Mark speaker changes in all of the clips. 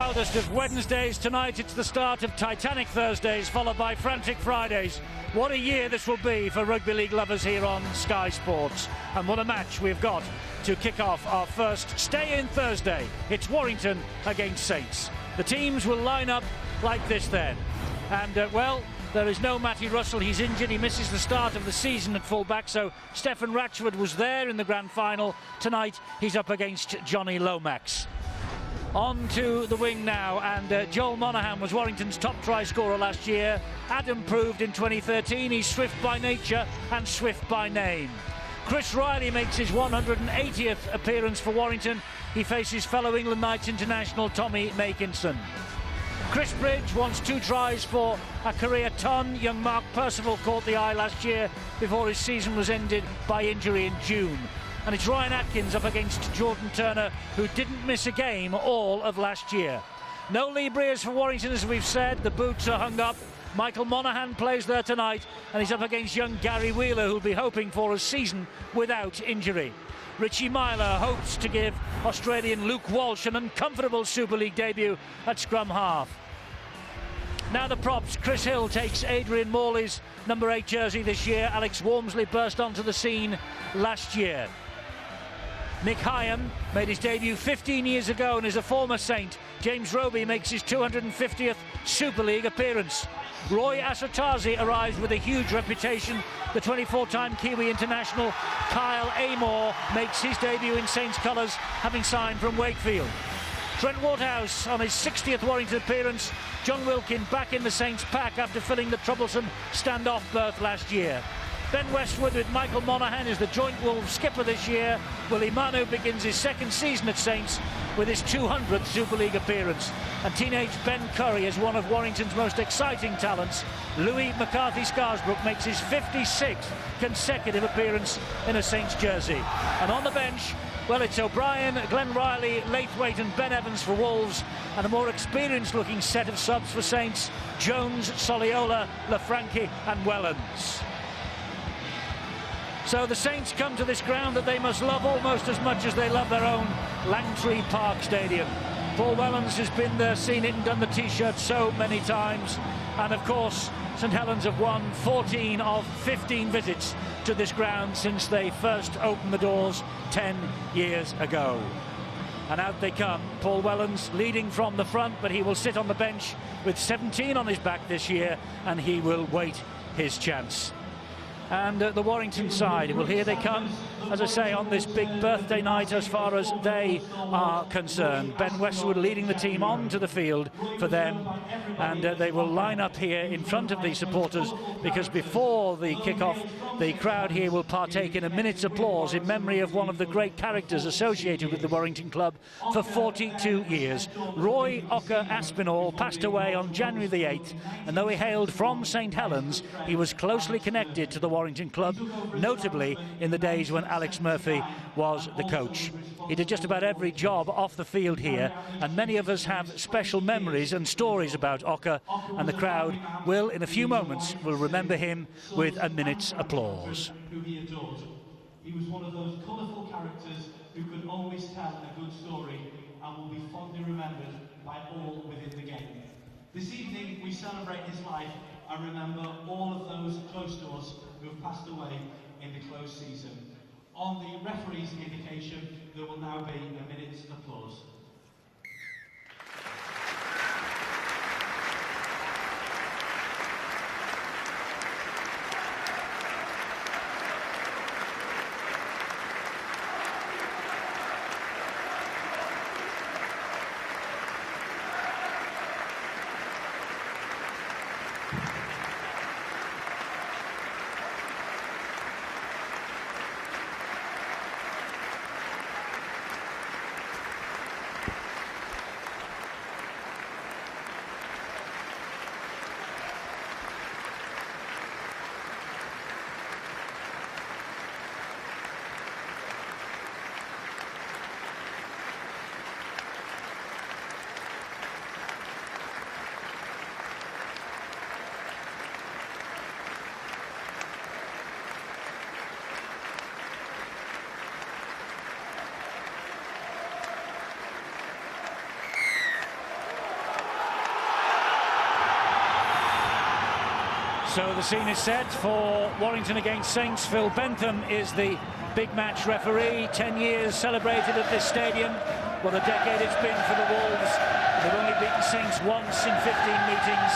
Speaker 1: Wildest of Wednesdays. Tonight it's the start of Titanic Thursdays, followed by Frantic Fridays. What a year this will be for rugby league lovers here on Sky Sports. And what a match we've got to kick off our first stay-in Thursday. It's Warrington against Saints. The teams will line up like this then. And, well, there is no Matty Russell. He's injured. He misses the start of the season at full-back. So Stefan Ratchford was there in the grand final. Tonight he's up against Johnny Lomax. On to the wing now, and Joel Monaghan was Warrington's top try scorer last year. Adam proved in 2013 he's swift by nature and swift by name. Chris Riley makes his 180th appearance for Warrington. He faces fellow England Knights international Tommy Makinson. Chris Bridge wants 2 tries for a career ton. Young Mark Percival caught the eye last year before his season was ended by injury in June. And it's Ryan Atkins up against Jordan Turner, who didn't miss a game all of last year. No Lee Breers for Warrington, as we've said. The boots are hung up. Michael Monaghan plays there tonight, and he's up against young Gary Wheeler, who'll be hoping for a season without injury. Richie Myler hopes to give Australian Luke Walsh an uncomfortable Super League debut at scrum half. Now the props. Chris Hill takes Adrian Morley's number 8 jersey this year. Alex Walmsley burst onto the scene last year. Nick Hyam made his debut 15 years ago and is a former Saint. James Roby makes his 250th Super League appearance. Roy Asotasi arrives with a huge reputation. The 24-time Kiwi international Kyle Amor makes his debut in Saints colours, having signed from Wakefield. Trent Waterhouse on his 60th Warrington appearance. John Wilkin back in the Saints pack after filling the troublesome standoff berth last year. Ben Westwood with Michael Monaghan is the joint Wolves skipper this year. Willie Manu begins his 2nd season at Saints with his 200th Super League appearance. And teenage Ben Curry is one of Warrington's most exciting talents. Louis McCarthy-Scarsbrook makes his 56th consecutive appearance in a Saints jersey. And on the bench, well, it's O'Brien, Glenn Riley, Laithwaite and Ben Evans for Wolves, and a more experienced-looking set of subs for Saints: Jones, Soliola, Lafranchi and Wellens. So the Saints come to this ground that they must love almost as much as they love their own Langtree Park Stadium. Paul Wellens has been there, seen it and done the T-shirt so many times. And of course, St Helens have won 14 of 15 visits to this ground since they first opened the doors 10 years ago. And out they come. Paul Wellens leading from the front, but he will sit on the bench with 17 on his back this year, and he will wait his chance. And the Warrington side, well, here they come, as I say, on this big birthday night as far as they are concerned. Ben Westwood leading the team onto the field for them, and they will line up here in front of the supporters, because before the kick-off, the crowd here will partake in a minute's applause in memory of one of the great characters associated with the Warrington club for 42 years. Roy Ocker Aspinall passed away on January the 8th, and though he hailed from St Helens, he was closely connected to the Warrington club, notably in the days when Alex Murphy was the coach. He did just about every job off the field here, and many of us have special memories and stories about Ocker, and the crowd will, in a few moments, will remember him with a minute's applause.
Speaker 2: Who he adored. He was one of those colourful characters who could always tell a good story and will be fondly remembered by all within the game. This evening we celebrate his life and remember all of those close to us who have passed away in the close season. On the referee's indication, there will now be a minute's applause.
Speaker 1: So the scene is set for Warrington against Saints. Phil Bentham is the big match referee. 10 years celebrated at this stadium. What a decade it's been for the Wolves. They've only beaten Saints once in 15 meetings.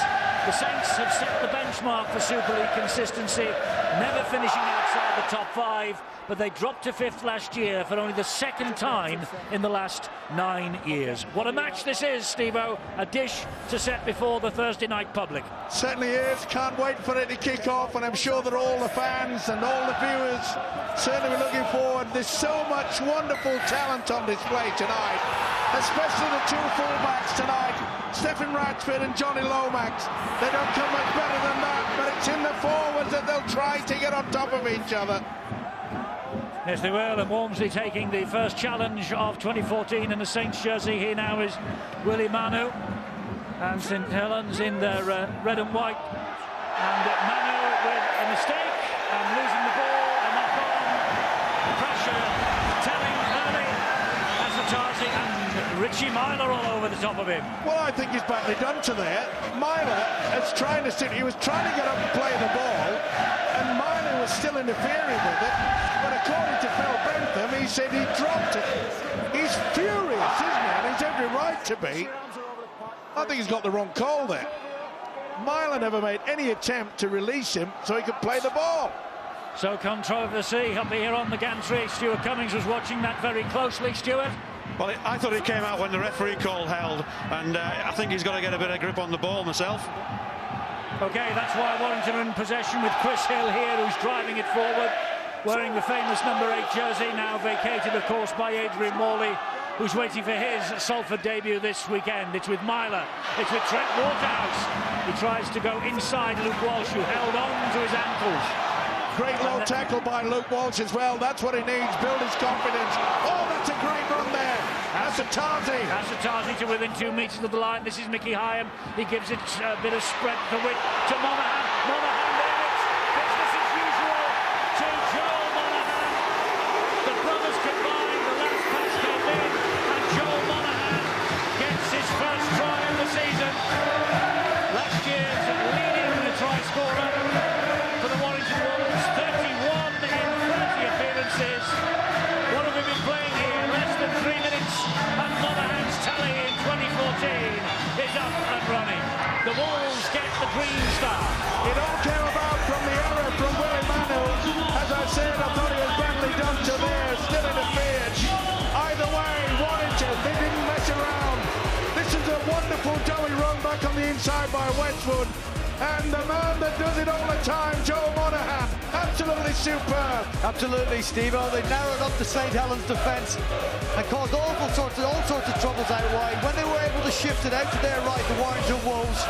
Speaker 1: The Saints have set the benchmark for Super League consistency, never finishing outside the top 5, but they dropped to 5th last year for only the 2nd time in the last 9 years. What a match this is, Steve-O. A dish to set before the Thursday night public.
Speaker 3: Certainly is. Can't wait for it to kick off, and I'm sure that all the fans and all the viewers certainly be looking forward. There's so much wonderful talent on display tonight, especially the two fullbacks tonight, Stephen Ratchford and Johnny Lomax. They don't come much better than that, but it's in the forwards that they'll try to get on top of each other.
Speaker 1: Yes, they will, and Walmsley taking the first challenge of 2014 in the Saints jersey. Here now is Willie Manu, and St Helens in their red and white. And Manu with a mistake and losing the ball, a knock-on, pressure, telling early, Asatasi and Richie Myler all over the top of him.
Speaker 3: Well, I think he's badly done to there. Myler is trying to sit, he was trying to get up and play the ball, and Myler was still interfering with it. But according to Phil Bentham, he said he dropped it. He's furious, isn't he? And he's every right to be. I think he's got the wrong call there. Myler never made any attempt to release him so he could play the ball.
Speaker 1: So controversy up here on the gantry. Stuart Cummings was watching that very closely. Stuart?
Speaker 4: Well, I thought it came out when the referee call held, and I think he's got to get a bit of grip on the ball myself.
Speaker 1: OK, that's why Warrington are in possession with Chris Hill here, who's driving it forward, wearing the famous number 8 jersey, now vacated, of course, by Adrian Morley, who's waiting for his Salford debut this weekend. It's with Myler, it's with Trent Waterhouse. He tries to go inside Luke Walsh, who held on to his ankles.
Speaker 3: Great low tackle by Luke Walsh as well. That's what he needs, build his confidence. Oh, that's a great run there. Asatasi
Speaker 1: to within 2 metres of the line. This is Mickey Hyam. He gives it a bit of spread to width to Monaghan. Monaghan there, it's business as usual to Joel Monaghan. The brothers combined, the last pass came in, and Joel Monaghan gets his first try of the season. Last year's leading try scorer for the Warrington Wolves, 31 in 30 appearances. What have we been playing here? Less than 3 minutes, and Monaghan's tally in 2014 is up and running. The Wolves get the Green Star.
Speaker 3: It all came about from the error from Willie Manu. As I said, I thought he was badly done to there, still interfered. Either way, Warrington, they didn't mess around. This is a wonderful doughy run back on the inside by Westwood. And the man that does it all the time, Joel Monaghan, absolutely superb.
Speaker 5: Absolutely, Steve-O. They narrowed up the St Helens defence and caused all sorts of troubles out wide. When they were able to shift it out to their right, the Warrington Wolves,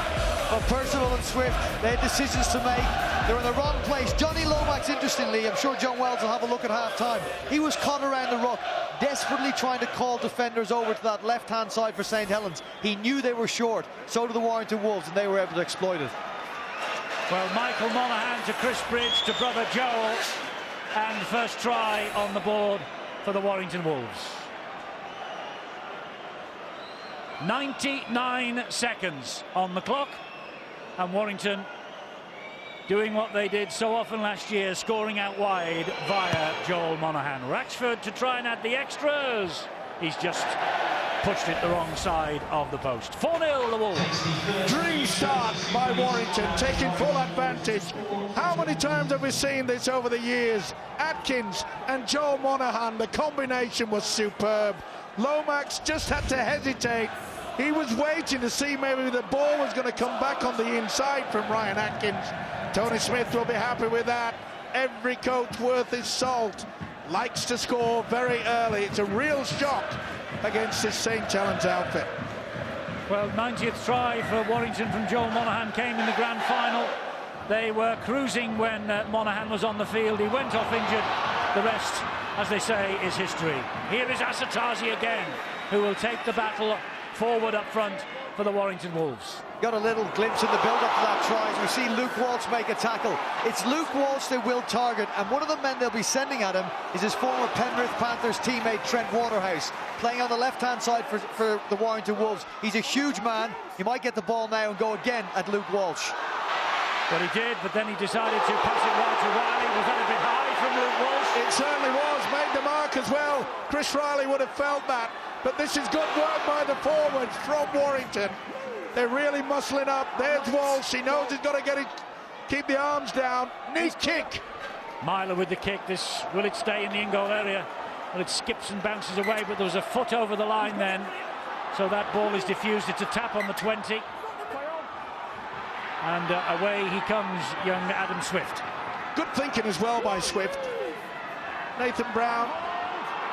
Speaker 5: but Percival and Swift, they had decisions to make. They're in the wrong place. Johnny Lomax, interestingly, I'm sure John Wells will have a look at half-time. He was caught around the ruck, desperately trying to call defenders over to that left-hand side for St Helens. He knew they were short, so did the Warrington Wolves, and they were able to exploit it.
Speaker 1: Well, Michael Monaghan to Chris Bridge to brother Joel, and first try on the board for the Warrington Wolves. 99 seconds on the clock, and Warrington doing what they did so often last year, scoring out wide via Joel Monaghan. Ratchford to try and add the extras. He's just pushed it the wrong side of the post. 4-0 the Wolves.
Speaker 3: Dream start by Warrington, taking full advantage. How many times have we seen this over the years? Atkins and Joel Monaghan, the combination was superb. Lomax just had to hesitate. He was waiting to see maybe the ball was going to come back on the inside from Ryan Atkins. Tony Smith will be happy with that. Every coach worth his salt likes to score very early. It's a real shock against this St Helens outfit.
Speaker 1: Well, 90th try for Warrington from Joel Monaghan came in the grand final. They were cruising when Monaghan was on the field. He went off injured. The rest, as they say, is history. Here is Asatasi again, who will take the battle forward up front for the Warrington Wolves.
Speaker 5: Got a little glimpse in the build-up to that try as we see Luke Walsh make a tackle. It's Luke Walsh they will target, and one of the men they'll be sending at him is his former Penrith Panthers teammate Trent Waterhouse, playing on the left-hand side for the Warrington Wolves. He's a huge man. He might get the ball now and go again at Luke Walsh.
Speaker 1: Well, he did, but then he decided to pass it right to Riley. Was that a bit high from Luke Walsh?
Speaker 3: It certainly was. Made the mark as well. Chris Riley would have felt that. But this is good work by the forwards from Warrington. They're really muscling up. There's Walsh. He knows he's got to get it, keep the arms down. Neat kick.
Speaker 1: Myler with the kick. Will it stay in the in-goal area? Well, it skips and bounces away, but there was a foot over the line then. So that ball is diffused. It's a tap on the 20. And away he comes, young Adam Swift.
Speaker 3: Good thinking as well by Swift. Nathan Brown,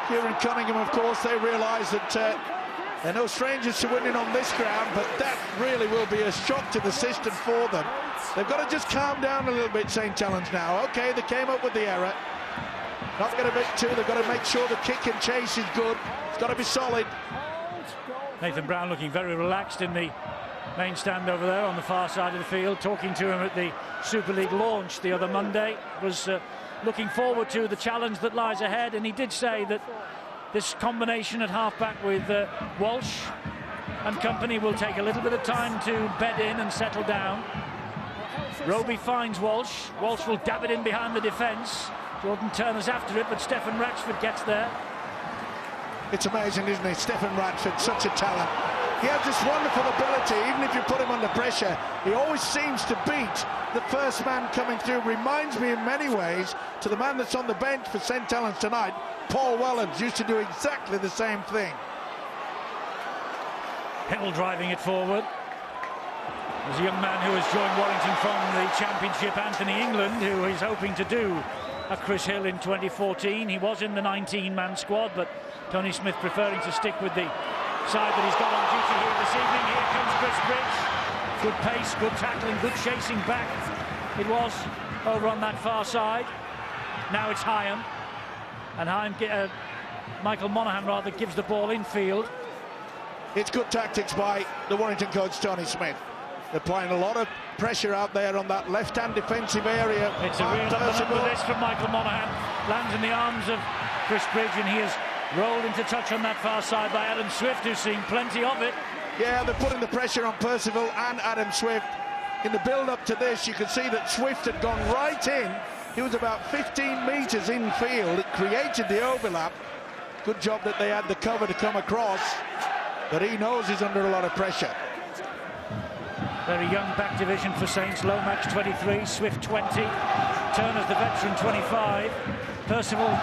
Speaker 3: Kieran Cunningham, of course, they realise that they're no strangers to winning on this ground, but that really will be a shock to the system for them. They've got to just calm down a little bit, St Helens now. OK, they came up with the error. Not get a bit too, they've got to make sure the kick and chase is good. It's got to be solid.
Speaker 1: Nathan Brown looking very relaxed in the main stand over there on the far side of the field, talking to him at the Super League launch the other Monday, was looking forward to the challenge that lies ahead, and he did say that this combination at half-back with Walsh and company will take a little bit of time to bed in and settle down. Roby finds Walsh. Walsh will dab it in behind the defence. Jordan Turner's after it, but Stefan Ratchford gets there.
Speaker 3: It's amazing, isn't it? Stefan Ratchford, such a talent. He has this wonderful ability, even if you put him under pressure, he always seems to beat the first man coming through. Reminds me in many ways to the man that's on the bench for St Helens tonight, Paul Wellens, used to do exactly the same thing.
Speaker 1: Hill driving it forward. There's a young man who has joined Warrington from the Championship, Anthony England, who is hoping to do a Chris Hill in 2014. He was in the 19-man squad, but Tony Smith preferring to stick with the side that he's got on duty here this evening. Here comes Chris Bridge. Good pace, good tackling, good chasing back. It was over on that far side. Now it's Hyam. And Hyam, Michael Monaghan rather, gives the ball infield.
Speaker 3: It's good tactics by the Warrington coach, Tony Smith. They're applying a lot of pressure out there on that left-hand defensive area.
Speaker 1: It's a real number this from Michael Monaghan. Lands in the arms of Chris Bridge, and he is rolled into touch on that far side by Adam Swift, who's seen plenty of it.
Speaker 3: Yeah, they're putting the pressure on Percival and Adam Swift. In the build-up to this, you could see that Swift had gone right in. He was about 15 metres infield. It created the overlap. Good job that they had the cover to come across, but he knows he's under a lot of pressure.
Speaker 1: Very young back division for Saints. Lomax 23, Swift 20, Turner's the veteran 25, Percival 19,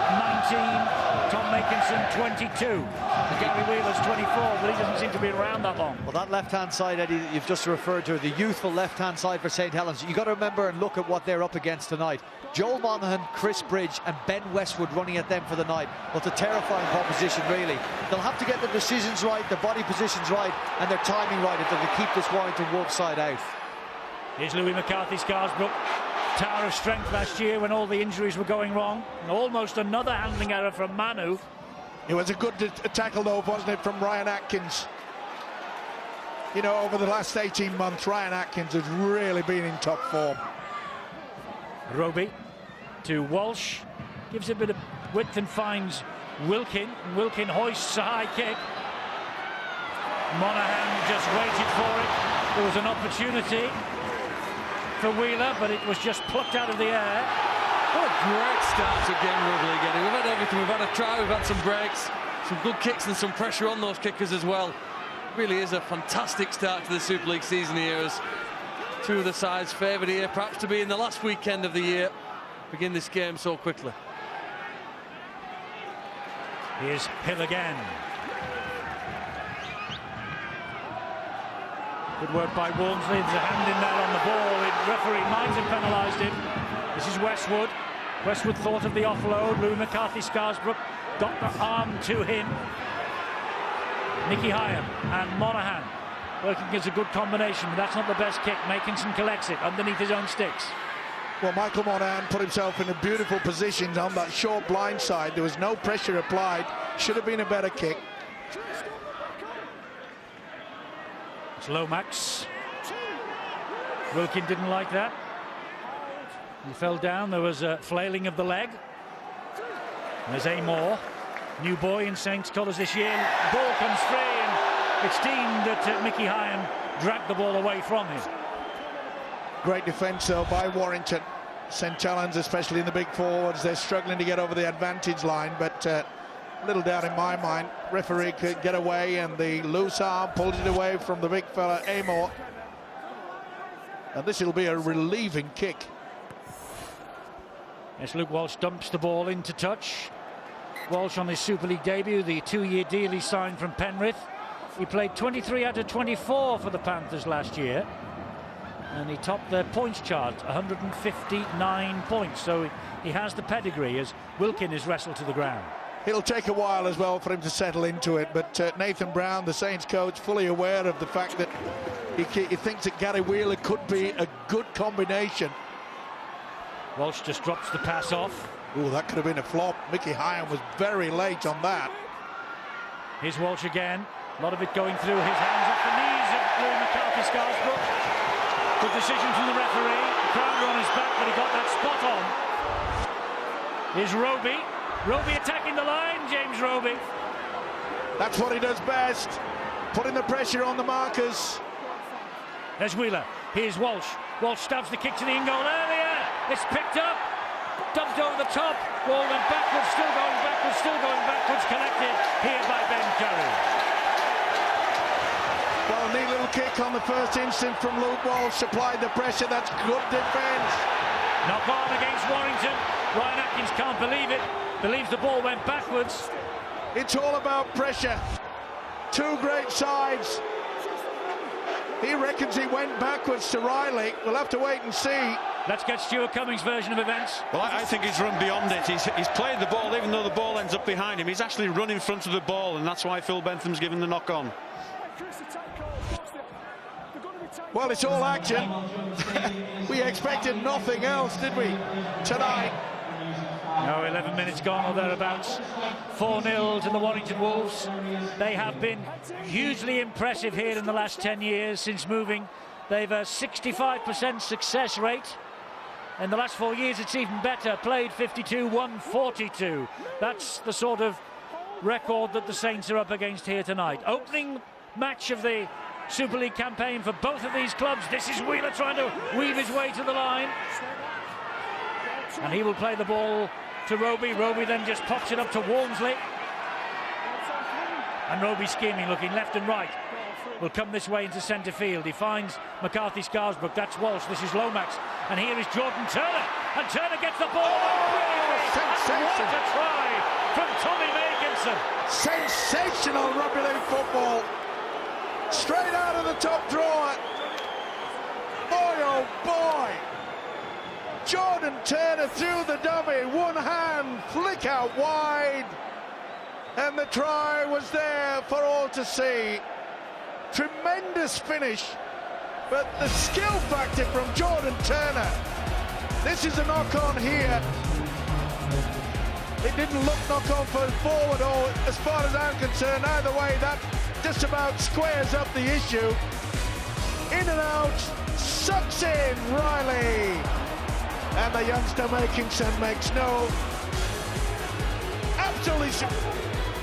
Speaker 1: Tom Makinson 22, and Gary Wheeler's 24, but he doesn't seem to be around that long.
Speaker 5: Well, that left-hand side, Eddie, that you've just referred to, the youthful left-hand side for St Helens, you've got to remember and look at what they're up against tonight. Joel Monaghan, Chris Bridge and Ben Westwood running at them for the night. Well, it's a terrifying proposition, really. They'll have to get their decisions right, their body positions right and their timing right if they're to keep this Warrington Wolves side out.
Speaker 1: Here's Louis McCarthy, Scarsbrook. Tower of strength last year when all the injuries were going wrong. And almost another handling error from Manu.
Speaker 3: It was a good tackle, though, wasn't it, from Ryan Atkins? You know, over the last 18 months, Ryan Atkins has really been in top form.
Speaker 1: Roby to Walsh. Gives a bit of width and finds Wilkin. Wilkin hoists a high kick. Monaghan just waited for it. There was an opportunity for Wheeler, but it was just plucked out of the air.
Speaker 6: What a great start to game rugby again. We've had everything. We've had a try, we've had some breaks, some good kicks and some pressure on those kickers as well. Really is a fantastic start to the Super League season here, as two of the sides favoured here, perhaps to be in the last weekend of the year, begin this game so quickly.
Speaker 1: Here's Hill again. Good work by Walmsley. There's a hand in there on the ball. The referee might have penalised him. This is Westwood. Westwood thought of the offload. Louis McCarthy, Scarsbrook got the arm to him. Nicky Hyam and Monaghan working as a good combination, but that's not the best kick. Makinson collects it underneath his own sticks.
Speaker 3: Well, Michael Monaghan put himself in a beautiful position on that short blind side. There was no pressure applied. Should have been a better kick. It's
Speaker 1: Lomax. Wilkin didn't like that. He fell down. There was a flailing of the leg. There's Amor, new boy in Saints colours this year. The ball comes free, and it's deemed that Mickey Hyam dragged the ball away from him.
Speaker 3: Great defence though by Warrington. St Helens, especially in the big forwards, they're struggling to get over the advantage line, but little doubt in my mind referee could get away, and the loose arm pulled it away from the big fella Amor, and this will be a relieving kick.
Speaker 1: Yes, Luke Walsh dumps the ball into touch. Walsh on his Super League debut, the 2-year deal he signed from Penrith. He played 23 out of 24 for the Panthers last year, and he topped their points chart, 159 points, so he has the pedigree as Wilkin is wrestled to the ground.
Speaker 3: It'll take a while as well for him to settle into it, but Nathan Brown, the Saints coach, fully aware of the fact that he thinks that Gary Wheeler could be a good combination.
Speaker 1: Walsh just drops the pass off.
Speaker 3: Oh, that could have been a flop. Mickey Hyam was very late on that.
Speaker 1: Here's Walsh again. A lot of it going through his hands off the knees of Louis McCarthy-Scarsbrook. Good decision from the referee. Crowder on his back, but he got that spot on. Here's Roby. Roby attacking the line, James Roby.
Speaker 3: That's what he does best, putting the pressure on the markers.
Speaker 1: There's Wheeler. Here's Walsh. Walsh stabs the kick to the in-goal earlier. It's picked up. Dumped over the top. Ball went backwards, still going backwards, still going backwards. Collected here by Ben Curry.
Speaker 3: Well, neat little kick on the first instant from Luke Walsh. Applied the pressure. That's good defence.
Speaker 1: Knock on against Warrington. Ryan Atkins can't believe it. Believes the ball went backwards.
Speaker 3: It's all about pressure. Two great sides. He reckons he went backwards to Riley. We'll have to wait and see.
Speaker 1: Let's get Stuart Cummings' version of events.
Speaker 4: Well, I think he's run beyond it. He's played the ball, even though the ball ends up behind him. He's actually run in front of the ball, and that's why Phil Bentham's given the knock on.
Speaker 3: Well, it's all action. We expected nothing else, did we, tonight?
Speaker 1: No, 11 minutes gone or thereabouts. 4-0 to the Warrington Wolves. They have been hugely impressive here in the last 10 years since moving. They've a 65% success rate. In the last 4 years, it's even better. Played 52, won 42. That's the sort of record that the Saints are up against here tonight. Opening match of the Super League campaign for both of these clubs. This is Wheeler trying to weave his way to the line. And he will play the ball to Roby. Roby then just pops it up to Walmsley. And Roby scheming, looking left and right. Will come this way into centre field. He finds McCarthy-Scarsbrook. That's Walsh. This is Lomax. And here is Jordan Turner. And Turner gets the ball. And what a try from Tommy Makinson.
Speaker 3: Sensational rugby league football. Straight out of the top drawer. Boy, oh boy. Jordan Turner through the dummy. One hand, flick out wide. And the try was there for all to see. Tremendous finish, but the skill factor from Jordan Turner. This is a knock-on here. It didn't look knock-on for forward, or as far as I'm concerned, either way, that just about squares up the issue. In and out, sucks in Riley. And the youngster Makinson makes no... Absolutely...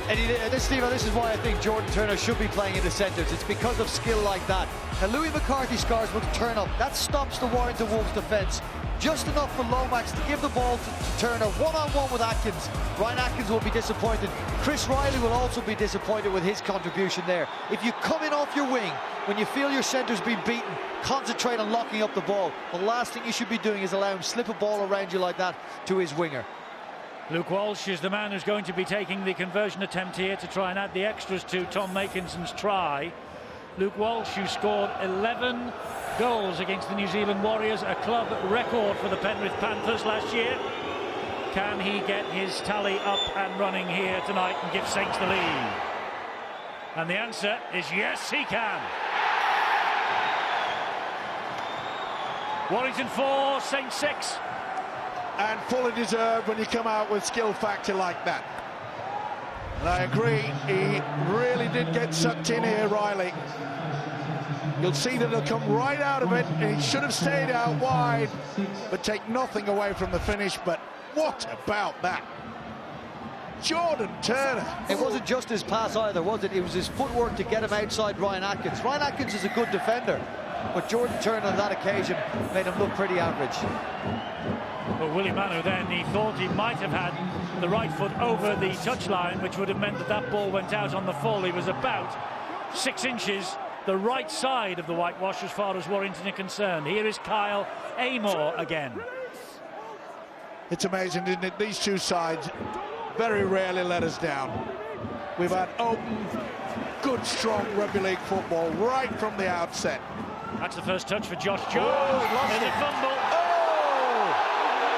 Speaker 5: And Steve, this is why I think Jordan Turner should be playing in the centres. It's because of skill like that. And Louis McCarthy-Scarsbrook turn up. That stops the Warrington Wolves defence. Just enough for Lomax to give the ball to Turner. One-on-one with Atkins. Ryan Atkins will be disappointed. Chris Riley will also be disappointed with his contribution there. If you come in off your wing, when you feel your centre's been beaten, concentrate on locking up the ball. The last thing you should be doing is allow him to slip a ball around you like that to his winger.
Speaker 1: Luke Walsh is the man who's going to be taking the conversion attempt here to try and add the extras to Tom Makinson's try. Luke Walsh, who scored 11 goals against the New Zealand Warriors, a club record for the Penrith Panthers last year. Can he get his tally up and running here tonight and give Saints the lead? And the answer is yes, he can. Warrington 4, Saints 6.
Speaker 3: And fully deserved when you come out with skill factor like that. And I agree, he really did get sucked in here, Riley. You'll see that he'll come right out of it, and he should have stayed out wide, but take nothing away from the finish. But what about that? Jordan Turner.
Speaker 5: It wasn't just his pass either, was it? It was his footwork to get him outside Ryan Atkins. Ryan Atkins is a good defender, but Jordan Turner on that occasion made him look pretty average.
Speaker 1: Well, Willie Manu then, he thought he might have had the right foot over the touchline, which would have meant that that ball went out on the full. He was about 6 inches the right side of the whitewash as far as Warrington are concerned. Here is Kyle Amor again.
Speaker 3: It's amazing, isn't it? These two sides very rarely let us down. We've had open, good, strong rugby league football right from the outset.
Speaker 1: That's the first touch for Josh Jones.
Speaker 3: Oh,
Speaker 1: There's a fumble.
Speaker 3: Oh!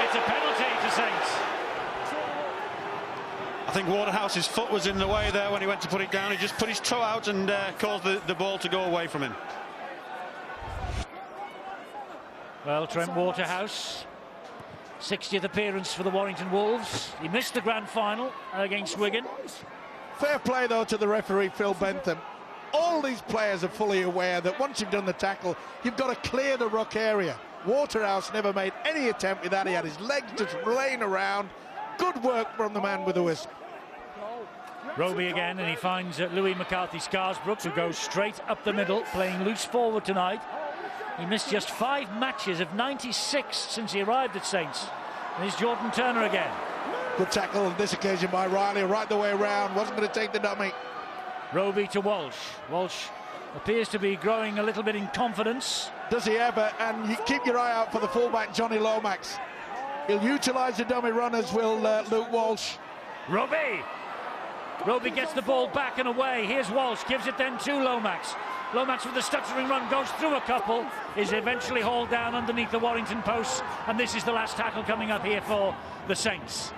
Speaker 1: It's a penalty to Saints.
Speaker 4: I think Waterhouse's foot was in the way there when he went to put it down. He just put his toe out and caused the ball to go away from him.
Speaker 1: Well, Trent Waterhouse, 60th appearance for the Warrington Wolves. He missed the grand final against Wigan.
Speaker 3: Fair play, though, to the referee, Phil Bentham. All these players are fully aware that once you've done the tackle, you've got to clear the ruck area. Waterhouse never made any attempt with that. He had his legs just laying around. Good work from the man with the whistle.
Speaker 1: Roby again, and he finds Louis McCarthy-Scarsbrook, who goes straight up the middle, playing loose forward tonight. He missed just 5 matches of 96 since he arrived at Saints. And here's Jordan Turner again.
Speaker 3: Good tackle on this occasion by Riley, right the way around. Wasn't going to take the dummy.
Speaker 1: Roby to Walsh. Walsh appears to be growing a little bit in confidence.
Speaker 3: Does he ever? And you keep your eye out for the fullback, Johnny Lomax. He'll utilise the dummy runners, will Luke Walsh.
Speaker 1: Roby! Roby gets the ball back and away. Here's Walsh, gives it then to Lomax. Lomax with the stuttering run goes through a couple, is eventually hauled down underneath the Warrington posts, and this is the last tackle coming up here for the Saints.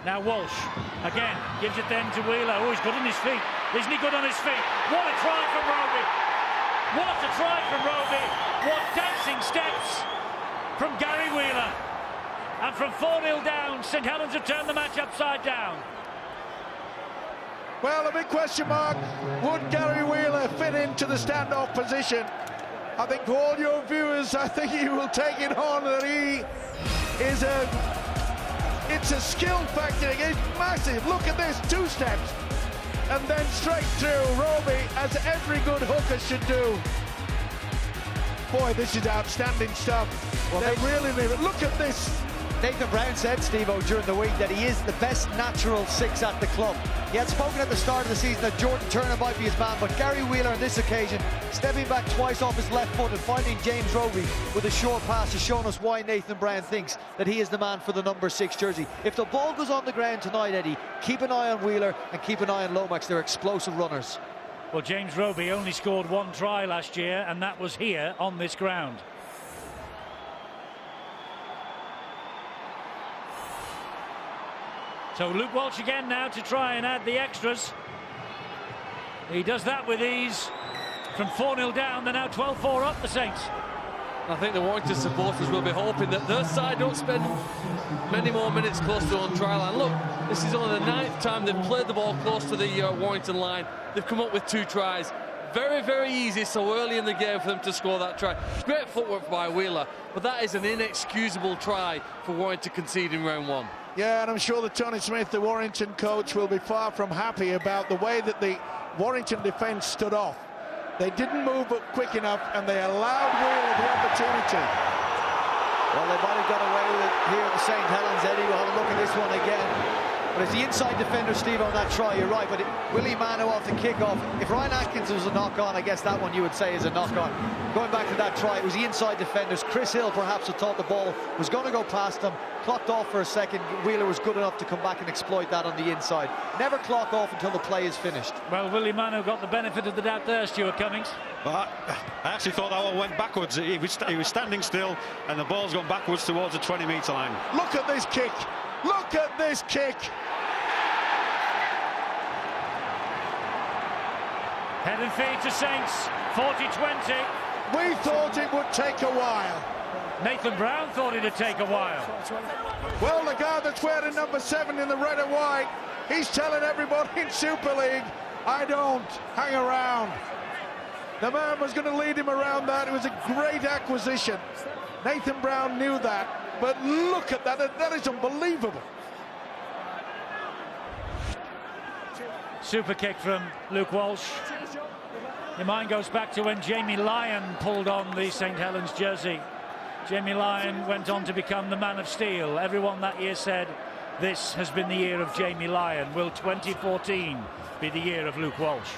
Speaker 1: Now Walsh again gives it then to Wheeler. Oh, he's good on his feet. Isn't he good on his feet? What a try from Roby! What a try from Roby! What dancing steps from Gary Wheeler! And from 4-0 down, St Helens have turned the match upside down.
Speaker 3: Well, a big question mark. Would Gary Wheeler fit into the standoff position? I think for all your viewers, I think you will take it on that he is it's a skill factor. It's massive. Look at this, 2 steps. And then straight through. Roby, as every good hooker should do. Boy, this is outstanding stuff. Well, they really need it. Look at this.
Speaker 5: Nathan Brown said, Steve-O, during the week that he is the best natural 6 at the club. He had spoken at the start of the season that Jordan Turner might be his man, but Gary Wheeler on this occasion, stepping back twice off his left foot and finding James Roby with a short pass, has shown us why Nathan Brown thinks that he is the man for the number 6 jersey. If the ball goes on the ground tonight, Eddie, keep an eye on Wheeler and keep an eye on Lomax. They're explosive runners.
Speaker 1: Well, James Roby only scored 1 try last year, and that was here on this ground. So Luke Walsh again now to try and add the extras. He does that with ease. From 4-0 down, they're now 12-4 up, the Saints.
Speaker 6: I think the Warrington supporters will be hoping that their side don't spend many more minutes close to on try line. Look, this is only the 9th time they've played the ball close to the Warrington line. They've come up with 2 tries. Very, very easy so early in the game for them to score that try. Great footwork by Wheeler, but that is an inexcusable try for Warrington conceding round 1.
Speaker 3: Yeah, and I'm sure that Tony Smith, the Warrington coach, will be far from happy about the way that the Warrington defence stood off. They didn't move up quick enough, and they allowed Wheeler the opportunity.
Speaker 5: Well, they might have got away with it here at the St Helens, Eddie. We'll have a look at this one again. But as the inside defender, Steve, on that try, you're right, but Willie Manu off the kick-off. If Ryan Atkins was a knock-on, I guess that one you would say is a knock-on. Going back to that try, it was the inside defenders. Chris Hill perhaps had thought the ball was going to go past him, clocked off for a second. Wheeler was good enough to come back and exploit that on the inside. Never clock off until the play is finished.
Speaker 1: Well, Willie Manu got the benefit of the doubt there, Stuart Cummings.
Speaker 4: Well, I actually thought that one went backwards. He was standing still, and the ball's gone backwards towards the 20-metre line.
Speaker 3: Look at this kick. Look at this kick.
Speaker 1: Head and feet to Saints, 40-20.
Speaker 3: We thought it would take a while.
Speaker 1: Nathan Brown thought it'd take a while.
Speaker 3: Well, the guy that's wearing number 7 in the red and white, he's telling everybody in Super League, I don't hang around. The man was going to lead him around that. It was a great acquisition. Nathan Brown knew that, but look at that. That is unbelievable.
Speaker 1: Super kick from Luke Walsh. Your mind goes back to when Jamie Lyon pulled on the St Helens jersey. Jamie Lyon went on to become the man of steel. Everyone that year said, this has been the year of Jamie Lyon. Will 2014 be the year of Luke Walsh?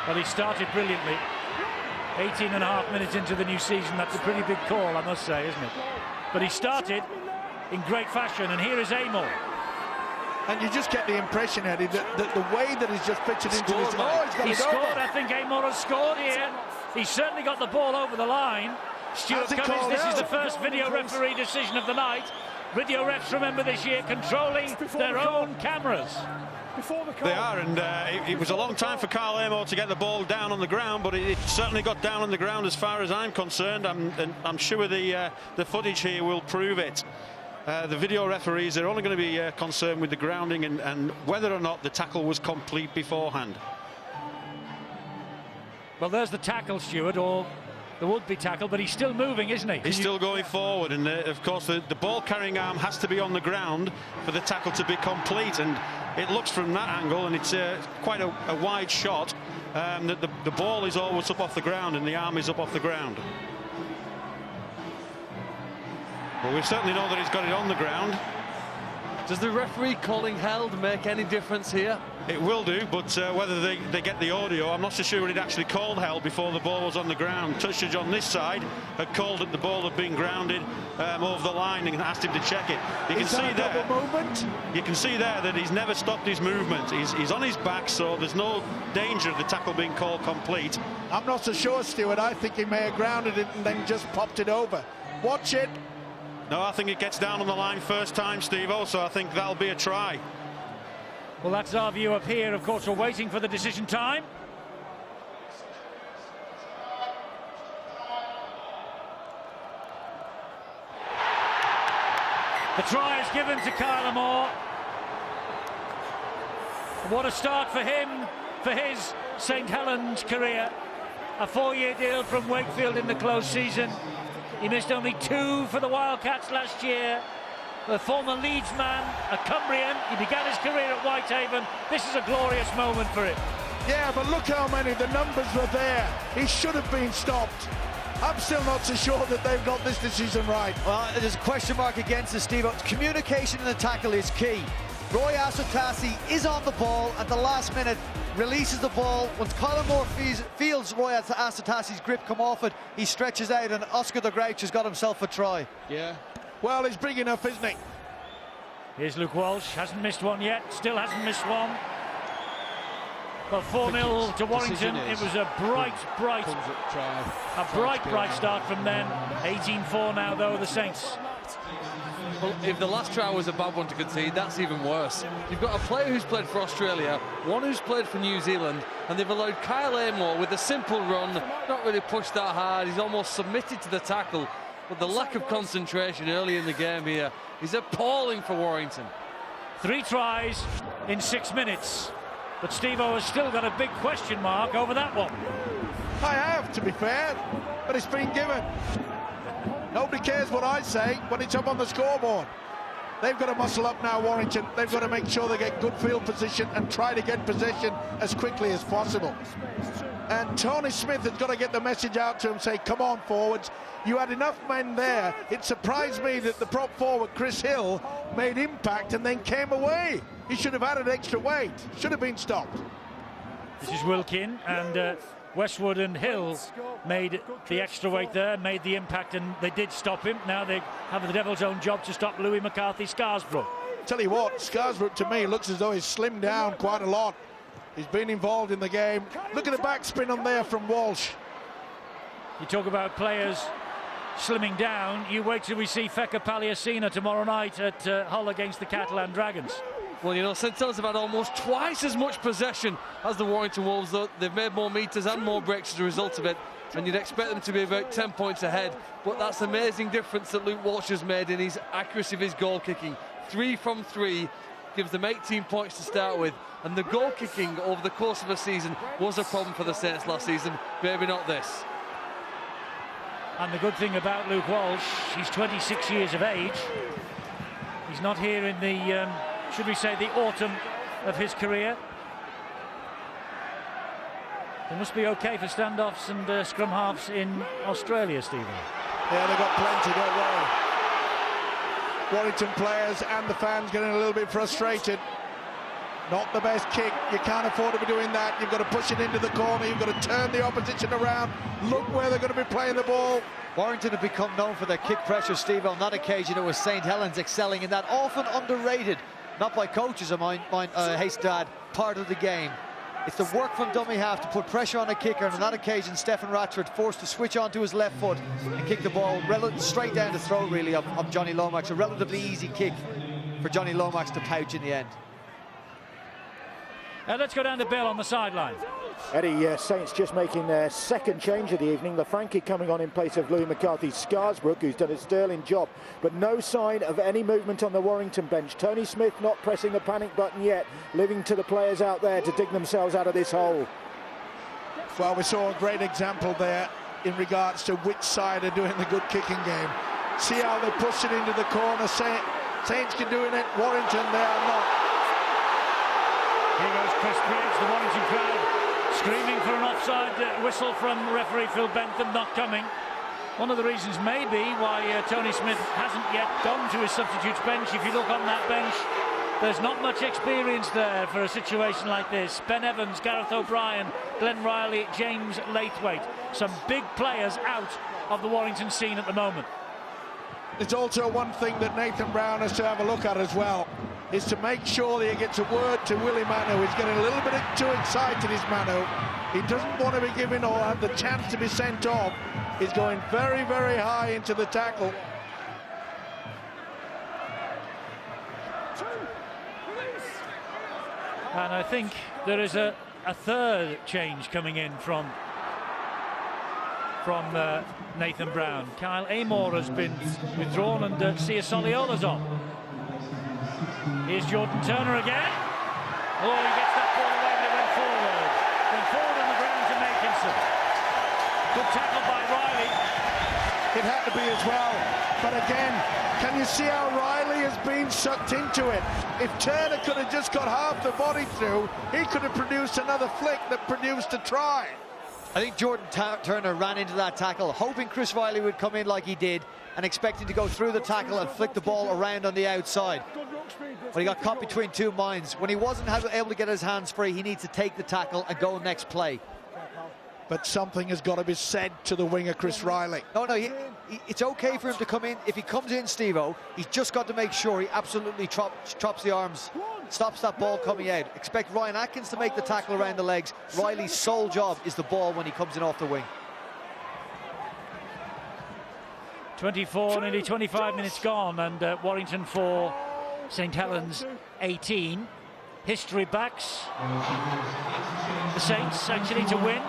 Speaker 1: Well, he started brilliantly. 18.5 minutes into the new season, that's a pretty big call, I must say, isn't it? But he started in great fashion, and here is Amor.
Speaker 3: And you just get the impression, Eddie, that the way that he's just pitching into this... Oh,
Speaker 1: he scored. I think Amor has scored here. He's certainly got the ball over the line. Stuart Cummins, this is the first video referee decision of the night. Video refs, remember, this year controlling their own cameras.
Speaker 4: They are, and it was a long time for Kyle Amor to get the ball down on the ground, but it certainly got down on the ground as far as I'm concerned. I'm sure the footage here will prove it. The video referees are only going to be concerned with the grounding and whether or not the tackle was complete beforehand.
Speaker 1: Well, there's the tackle, Stuart, or the would-be tackle, but he's still moving, isn't he?
Speaker 4: He's still going forward, and of course the ball-carrying arm has to be on the ground for the tackle to be complete, and it looks from that angle, and it's quite a wide shot, that the ball is always up off the ground and the arm is up off the ground. Well, we certainly know that he's got it on the ground.
Speaker 6: Does the referee calling held make any difference here?
Speaker 4: It will do, but whether they get the audio, I'm not so sure he'd actually called held before the ball was on the ground. Touchage on this side had called that the ball had been grounded over the line and asked him to check it. You can see there. Movement? You can see there that he's never stopped his movement. He's on his back, so there's no danger of the tackle being called complete.
Speaker 3: I'm not so sure, Stuart. I think he may have grounded it and then just popped it over. Watch it.
Speaker 4: No, I think it gets down on the line first time, Steve. Also, I think that'll be a try.
Speaker 1: Well, that's our view up here. Of course, we're waiting for the decision time. The try is given to Kyle Amor. What a start for him, for his St Helens career. A 4-year deal from Wakefield in the close season. He missed only 2 for the Wildcats last year. The former Leeds man, a Cumbrian. He began his career at Whitehaven. This is a glorious moment for him.
Speaker 3: Yeah, but look how many, the numbers were there. He should have been stopped. I'm still not so sure that they've got this decision right.
Speaker 5: Well, there's a question mark against it, Steve. Communication in the tackle is key. Roy Asotasi is on the ball at the last minute, releases the ball. Once Colin Moore feels Roy Asotasi's grip come off it, he stretches out, and Oscar the Grouch has got himself a try.
Speaker 3: Yeah. Well, he's big enough, isn't he?
Speaker 1: Here's Luke Walsh, hasn't missed one yet, still hasn't missed one. Well, 4-0 to Warrington. It was a bright start from them. 18-4 now, though, the Saints.
Speaker 6: Well, if the last try was a bad one to concede, that's even worse. You've got a player who's played for Australia, one who's played for New Zealand, and they've allowed Kyle Amor with a simple run, not really pushed that hard. He's almost submitted to the tackle, but the lack of concentration early in the game here is appalling for Warrington. 3 tries in 6 minutes, but Steve-O has still got a big question mark over that one.
Speaker 3: I have, to be fair, but it's been given. Nobody cares what I say when it's up on the scoreboard. They've got to muscle up now, Warrington. They've got to make sure they get good field position and try to get possession as quickly as possible. And Tony Smith has got to get the message out to him, say, come on, forwards. You had enough men there. It surprised me that the prop forward, Chris Hill, made impact and then came away. He should have added extra weight. Should have been stopped.
Speaker 1: This is Wilkin, and Westwood and Hill made the extra weight there, made the impact, and they did stop him. Now they have the devil's own job to stop Louis McCarthy-Scarsbrook.
Speaker 3: Tell you what, Scarsbrook to me looks as though he's slimmed down quite a lot. He's been involved in the game. Look at the backspin on there from Walsh.
Speaker 1: You talk about players slimming down. You wait till we see Feka Paliasina tomorrow night at Hull against the Catalan Dragons.
Speaker 6: Well, you know, St Helens have had almost twice as much possession as the Warrington Wolves, though. They've made more metres and more breaks as a result of it, and you'd expect them to be about 10 points ahead. But that's an amazing difference that Luke Walsh has made in his accuracy of his goal kicking. 3 from 3 gives them 18 points to start with, and the goal kicking over the course of a season was a problem for the Saints last season. Maybe not this.
Speaker 1: And the good thing about Luke Walsh, he's 26 years of age. He's not here in the should we say the autumn of his career. They must be okay for standoffs and scrum halves in Australia, Stephen.
Speaker 3: Yeah, they've got plenty, don't worry. Warrington players and the fans getting a little bit frustrated. Not the best kick. You can't afford to be doing that. You've got to push it into the corner. You've got to turn the opposition around. Look where they're going to be playing the ball.
Speaker 5: Warrington have become known for their kick pressure, Steve. On that occasion, it was St. Helens excelling in that, often underrated, not by coaches of mine, Dad, part of the game. It's the work from dummy half to put pressure on a kicker, and on that occasion, Stephen Ratchford forced to switch onto his left foot and kick the ball straight down the throat, really, of Johnny Lomax. A relatively easy kick for Johnny Lomax to pouch in the end.
Speaker 1: Let's go down to Bill on the sideline.
Speaker 7: Eddie, Saints just making their second change of the evening. LaFranchi coming on in place of Louis McCarthy-Scarsbrook, who's done a sterling job, but no sign of any movement on the Warrington bench. Tony Smith not pressing the panic button yet, leaving to the players out there to dig themselves out of this hole.
Speaker 3: Well, we saw a great example there in regards to which side are doing the good kicking game. See how they push it into the corner. Saints can do it. Warrington, they are not.
Speaker 1: Here goes Chris Briggs, the Warrington crowd screaming for an offside whistle from referee Phil Bentham, not coming. One of the reasons maybe why Tony Smith hasn't yet gone to his substitutes bench. If you look on that bench, there's not much experience there for a situation like this. Ben Evans, Gareth O'Brien, Glenn Riley, James Laithwaite. Some big players out of the Warrington scene at the moment.
Speaker 3: It's also one thing that Nathan Brown has to have a look at as well, is to make sure that he gets a word to Willie Manu. He's getting a little bit too excited, is Manu. He doesn't want to be given or have the chance to be sent off. He's going very, very high into the tackle.
Speaker 1: And I think there is a third change coming in from Nathan Brown. Kyle Amor has been withdrawn and Sia Soliola's on. Here's Jordan Turner again. Oh, he gets that ball away, but it went forward. Went forward on the ground to Makinson. Good tackle by Riley.
Speaker 3: It had to be as well. But again, can you see how Riley has been sucked into it? If Turner could have just got half the body through, he could have produced another flick that produced a try.
Speaker 5: I think Jordan Turner ran into that tackle, hoping Chris Riley would come in like he did, and expecting to go through the tackle and flick the ball around on the outside. But he got caught between two minds. When he wasn't able to get his hands free, he needs to take the tackle and go next play.
Speaker 3: But something has got to be said to the winger, Chris Riley.
Speaker 5: No, it's okay for him to come in. If he comes in, Steve-O, he's just got to make sure he absolutely chops the arms, stops that ball coming out. Expect Ryan Atkins to make the tackle around the legs. Riley's sole job is the ball when he comes in off the wing.
Speaker 1: 24, nearly 25 minutes gone, and Warrington 4, St Helens 18. History backs the Saints actually to win,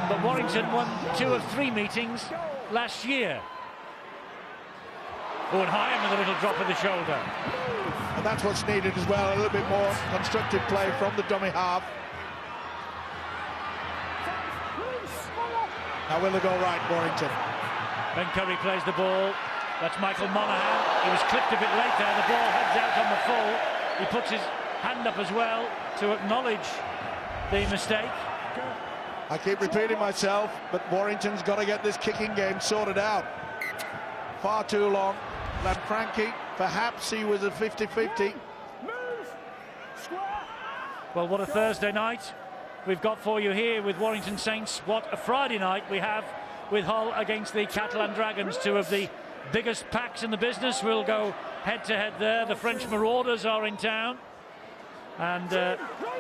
Speaker 1: but Warrington won 2 of 3 meetings last year. Oh, and Hyam with a little drop of the shoulder.
Speaker 3: And that's what's needed as well, a little bit more constructive play from the dummy half. Now will they go right, Warrington?
Speaker 1: Ben Curry plays the ball. That's Michael Monaghan. He was clipped a bit late there. The ball heads out on the full. He puts his hand up as well to acknowledge the mistake.
Speaker 3: I keep repeating myself, but Warrington's got to get this kicking game sorted out. Far too long. LaFranchi, perhaps he was a 50-50.
Speaker 1: Well, what a Thursday night we've got for you here with Warrington Saints. What a Friday night we have with Hull against the Catalan Dragons, 2 of the biggest packs in the business. We'll go head-to-head there. The French Marauders are in town. And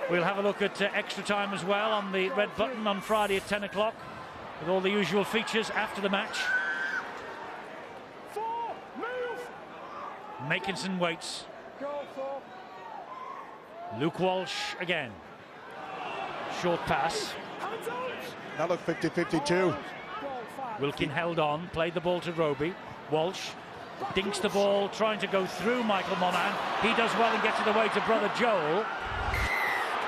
Speaker 1: we'll have a look at extra time as well on the red button on Friday at 10 o'clock with all the usual features after the match. Makinson waits. Luke Walsh again. Short pass.
Speaker 3: That looked 50-52.
Speaker 1: Wilkin held on, played the ball to Roby. Walsh dinks the ball, trying to go through Michael Monaghan. He does well and gets it away to brother Joel.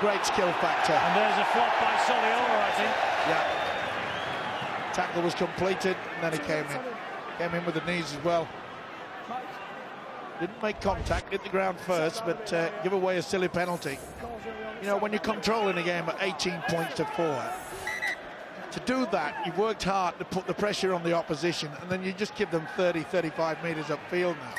Speaker 3: Great skill factor.
Speaker 1: And there's a flop by Soliola, I think.
Speaker 3: Yeah. Tackle was completed, and then he came in. Came in with the knees as well. Didn't make contact, hit the ground first, but give away a silly penalty. You know, when you're controlling a game at 18 points to 4, to do that, you've worked hard to put the pressure on the opposition, and then you just give them 30, 35 metres upfield now.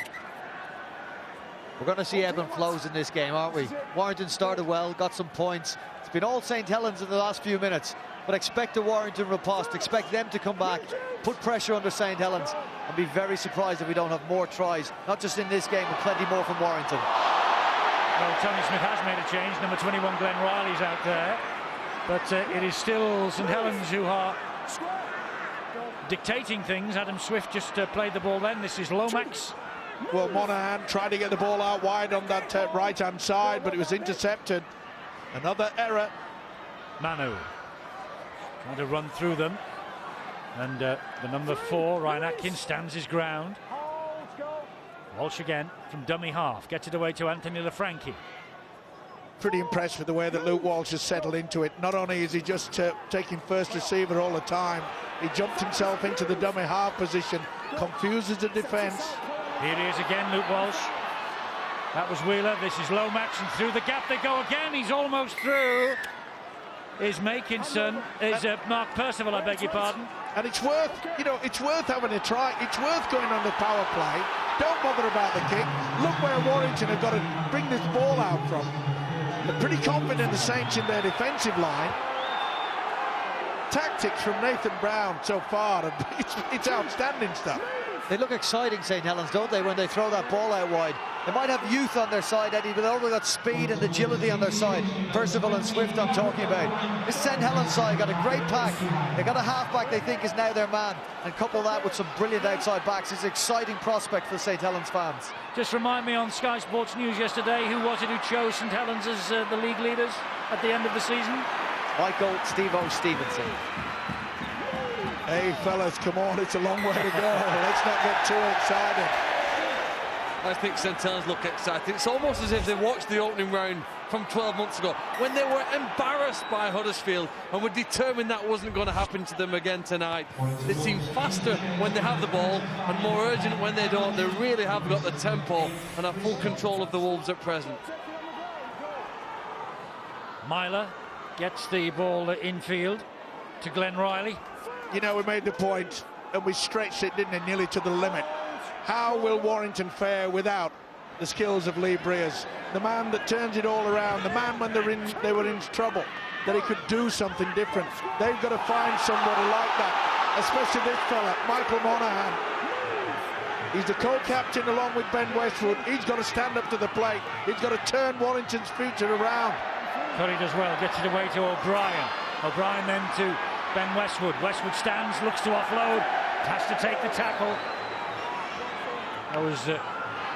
Speaker 5: We're going to see ebb and flows in this game, aren't we? Warrington started well, got some points. It's been all St. Helens in the last few minutes, but expect a Warrington riposte, expect them to come back, put pressure under St. Helens, and be very surprised if we don't have more tries, not just in this game, but plenty more from Warrington.
Speaker 1: Well, Tony Smith has made a change. Number 21, Glenn Riley's out there. But it is still St. Helens who are dictating things. Adam Swift just played the ball then. This is Lomax.
Speaker 3: Well, Monaghan tried to get the ball out wide on that right-hand side, but it was intercepted. Another error.
Speaker 1: Manu trying to run through them. And the number 4, Ryan Atkins, stands his ground. Walsh again from dummy half. Gets it away to Anthony LaFranchi.
Speaker 3: Pretty impressed with the way that Luke Walsh has settled into it. Not only is he just taking first receiver all the time, he jumped himself into the dummy half position, confuses the defence.
Speaker 1: Here he is again, Luke Walsh. That was Wheeler. This is Lomax, and through the gap they go again. He's almost through. Is Makinson, is Mark Percival, I beg your pardon.
Speaker 3: And it's worth, you know, it's worth having a try. It's worth going on the power play. Don't bother about the kick. Look where Warrington have got to bring this ball out from. They're pretty confident, the Saints, in their defensive line. Tactics from Nathan Brown so far, and it's outstanding stuff.
Speaker 5: They look exciting, St. Helens, don't they, when they throw that ball out wide? They might have youth on their side, Eddie, but they've also got speed and agility on their side. Percival and Swift I'm talking about. This St. Helens side got a great pack. They got a half-back they think is now their man, and couple that with some brilliant outside backs. It's an exciting prospect for St. Helens fans.
Speaker 1: Just remind me, on Sky Sports News yesterday, who was it who chose St. Helens as the league leaders at the end of the season?
Speaker 5: Michael Steve-O Stevenson.
Speaker 3: Hey, fellas, come on, it's a long way to go. Let's not get too excited.
Speaker 6: I think St. Helens look excited. It's almost as if they watched the opening round from 12 months ago when they were embarrassed by Huddersfield and were determined that wasn't going to happen to them again tonight. They seem faster when they have the ball and more urgent when they don't. They really have got the tempo and have full control of the Wolves at present.
Speaker 1: Myler gets the ball infield to Glenn Riley.
Speaker 3: You know, we made the point and we stretched it, didn't it, nearly to the limit. How will Warrington fare without the skills of Lee Breers? The man that turns it all around, the man when they were in trouble, that he could do something different. They've got to find somebody like that, especially this fella, Michael Monaghan. He's the co-captain along with Ben Westwood. He's got to stand up to the plate. He's got to turn Warrington's future around.
Speaker 1: Curry does well, gets it away to O'Brien. O'Brien then to Ben Westwood. Westwood stands, looks to offload, has to take the tackle. That was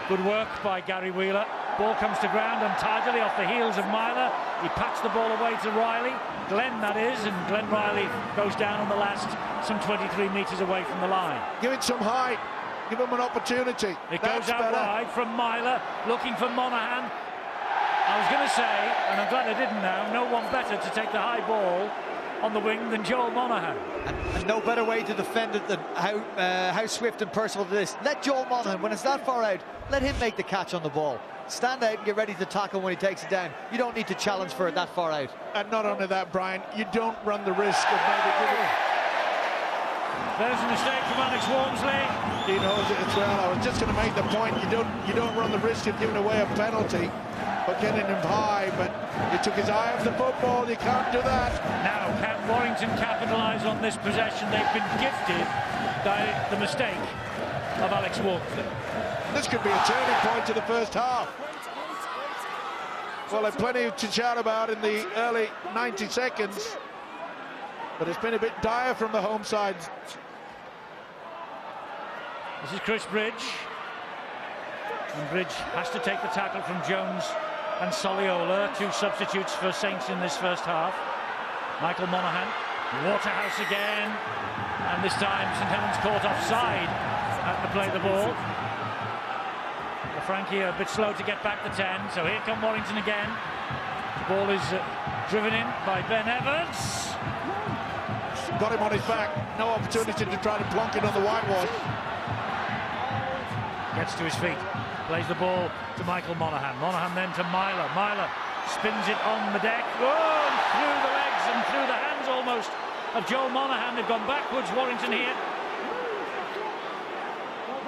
Speaker 1: good work by Gary Wheeler. Ball comes to ground untidily off the heels of Myler. He pats the ball away to Riley. Glenn, that is, and Glenn Riley goes down on the last, some 23 metres away from the line.
Speaker 3: Give it some height. Give him an opportunity.
Speaker 1: It goes out wide from Myler, looking for Monaghan. I was going to say, and I'm glad I didn't now, no one better to take the high ball on the wing than Joel Monaghan.
Speaker 5: And no better way to defend it than how Swift and Percival do this. Let Joel Monaghan, when it's that far out, let him make the catch on the ball. Stand out and get ready to tackle when he takes it down. You don't need to challenge for it that far out.
Speaker 3: And not only that, Brian, you don't run the risk of maybe giving...
Speaker 1: There's a mistake from Alex Walmsley.
Speaker 3: He knows it as well. I was just going to make the point, you don't run the risk of giving away a penalty for getting him high, but he took his eye off the football. You can't do that.
Speaker 1: Now, can Warrington capitalise on this possession? They've been gifted by the mistake of Alex Walmsley.
Speaker 3: This could be a turning point to the first half. Well, there's plenty to shout about in the early 90 seconds, but it's been a bit dire from the home side.
Speaker 1: This is Chris Bridge. And Bridge has to take the tackle from Jones and Soliola, two substitutes for Saints in this first half. Michael Monaghan, Waterhouse again, and this time St Helens caught offside at the play the ball. Frankie a bit slow to get back to 10, so here come Warrington again. The ball is driven in by Ben Evans.
Speaker 3: Got him on his back, no opportunity to try to plonk it on the whitewash.
Speaker 1: Gets to his feet. Plays the ball to Michael Monaghan. Monaghan then to Myler. Myler spins it on the deck. Oh, and through the legs and through the hands almost of Joe Monaghan. They've gone backwards, Warrington here.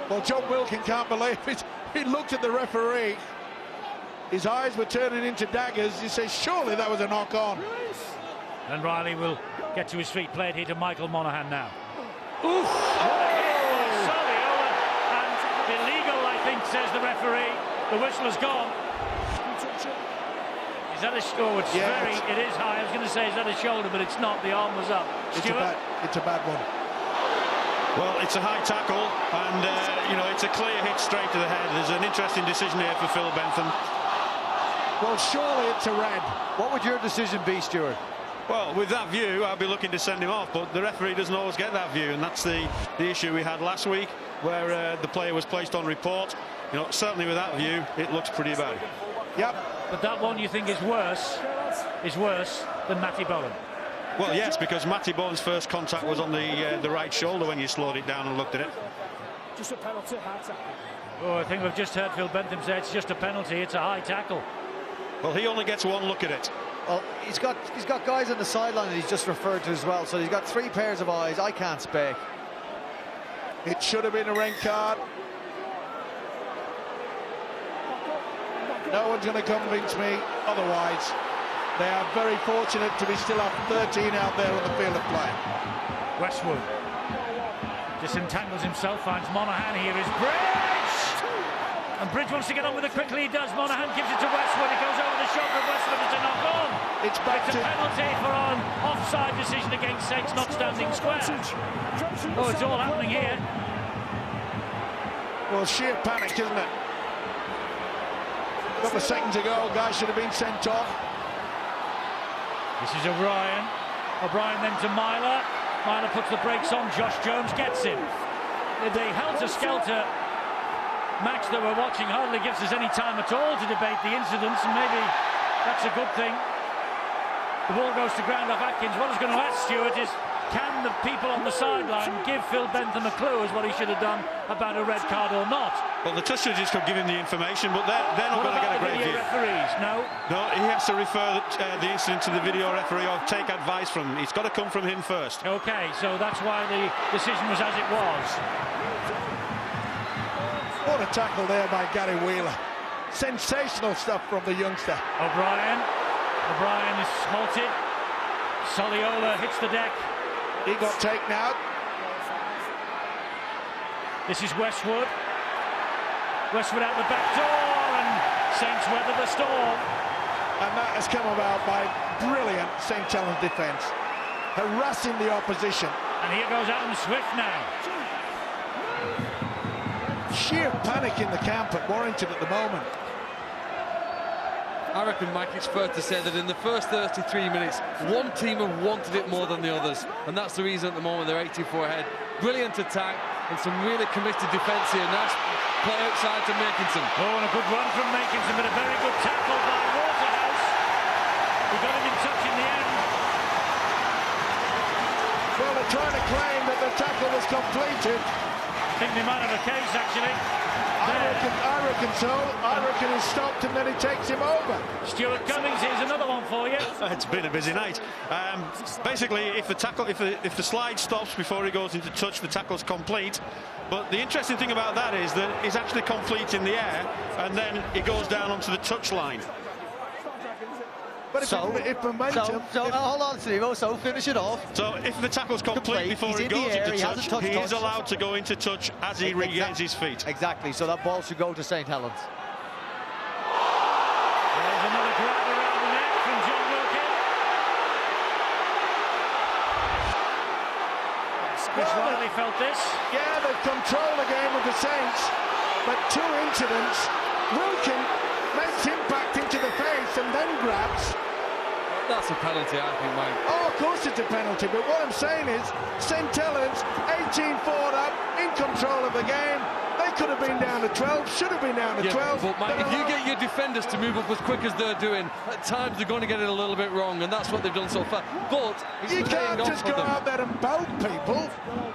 Speaker 3: Well, John Wilkin can't believe it. He looked at the referee. His eyes were turning into daggers. He says, surely that was a knock-on.
Speaker 1: And Riley will get to his feet. Play it here to Michael Monaghan now. Oof! What a hit by Soliola. And illegal, I think, says the referee. The whistle has gone. Is that a... Oh, it's very... It is high. I was going to say, is that a shoulder? But it's not. The arm was up.
Speaker 3: It's a bad one.
Speaker 4: Well, it's a high tackle, and, you know, it's a clear hit straight to the head. There's an interesting decision here for Phil Bentham.
Speaker 3: Well, surely it's a red.
Speaker 5: What would your decision be, Stuart?
Speaker 4: Well, with that view, I'd be looking to send him off, but the referee doesn't always get that view, and that's the issue we had last week, where the player was placed on report. You know, certainly with that view, it looks pretty bad.
Speaker 3: Yep.
Speaker 1: But that one you think is worse than Matty Bowen?
Speaker 4: Well, yes, because Matty Bowen's first contact was on the right shoulder when you slowed it down and looked at it.
Speaker 8: Just a penalty, high tackle.
Speaker 1: Oh, I think we've just heard Phil Bentham say it's just a penalty, it's a high tackle.
Speaker 4: Well, he only gets one look at it.
Speaker 5: Well, he's got guys on the sideline that he's just referred to as well, so he's got 3 pairs of eyes. I can't speak.
Speaker 3: It should have been a red card. No one's going to convince me otherwise. They are very fortunate to be still up 13 out there on the field of play.
Speaker 1: Westwood disentangles himself, finds Monaghan. Here is Bridge! And Bridge wants to get on with it quickly. He does. Monaghan gives it to Westwood. It goes over the shoulder of Westwood. It's a knock-on.
Speaker 3: It's back
Speaker 1: It's a penalty for an offside decision against Saints not standing square. Oh, it's all happening here.
Speaker 3: Well, sheer panic, isn't it? A couple of seconds ago, guys should have been sent off.
Speaker 1: This is O'Brien. O'Brien then to Myler. Myler puts the brakes on. Josh Jones gets him. The helter-skelter match that we're watching hardly gives us any time at all to debate the incidents, and maybe that's a good thing. The ball goes to ground off Atkins. What I was going to ask Stuart is, can the people on the sideline give Phil Bentham a clue as what he should have done about a red card or not?
Speaker 4: Well, the touch judges could give him the information, but they're not going to get a great view.
Speaker 1: Referees? No,
Speaker 4: he has to refer the incident to the video referee or take advice from him. It's got to come from him first.
Speaker 1: Okay, so that's why the decision was as it was.
Speaker 3: What a tackle there by Gary Wheeler. Sensational stuff from the youngster.
Speaker 1: O'Brien is halted. Soliola hits the deck.
Speaker 3: He got taken out.
Speaker 1: This is Westwood. Westwood out the back door, and Saints weather the storm.
Speaker 3: And that has come about by brilliant St. Helens defence, harassing the opposition.
Speaker 1: And here goes Adam Swift now.
Speaker 3: Sheer panic in the camp at Warrington at the moment.
Speaker 6: I reckon, Mike, it's fair to say that in the first 33 minutes, one team have wanted it more than the others, and that's the reason at the moment they're 84 ahead. Brilliant attack and some really committed defence here. Nice play outside to Makinson.
Speaker 1: Oh, and a good run from Makinson, but a very good tackle by Waterhouse. We got him in touch in the end.
Speaker 3: Well, they're trying to claim that the tackle was completed.
Speaker 1: I think they might have a case, actually.
Speaker 3: I reckon so. I reckon he stopped and then he takes him over.
Speaker 1: Stuart Cummings, here's another one for you.
Speaker 4: It's been a busy night. Basically, if the slide stops before he goes into touch, the tackle's complete. But the interesting thing about that is that it's actually complete in the air, and then it goes down onto the touch line.
Speaker 3: But if momentum...
Speaker 5: hold on, Steve. So finish it off.
Speaker 4: So if the tackle's complete before he goes into touch, he is allowed to go into touch as he regains his feet.
Speaker 5: Exactly. So that ball should go to St. Helens.
Speaker 1: There's another grab around the neck from John Wilkin. Chris Riley felt this.
Speaker 3: Yeah, they've controlled the game of the Saints, but 2 incidents. Wilkin makes impact into the face and then grabs.
Speaker 6: That's a penalty, I think, Mike.
Speaker 3: Oh, of course it's a penalty, but what I'm saying is St. Helens, 18 forward up, in control of the game. They could have been down to 12, should have been down to 12.
Speaker 6: But Mike, if you get your defenders to move up as quick as they're doing, at times they're going to get it a little bit wrong, and that's what they've done so far. But
Speaker 3: you can't just go out there and belt people.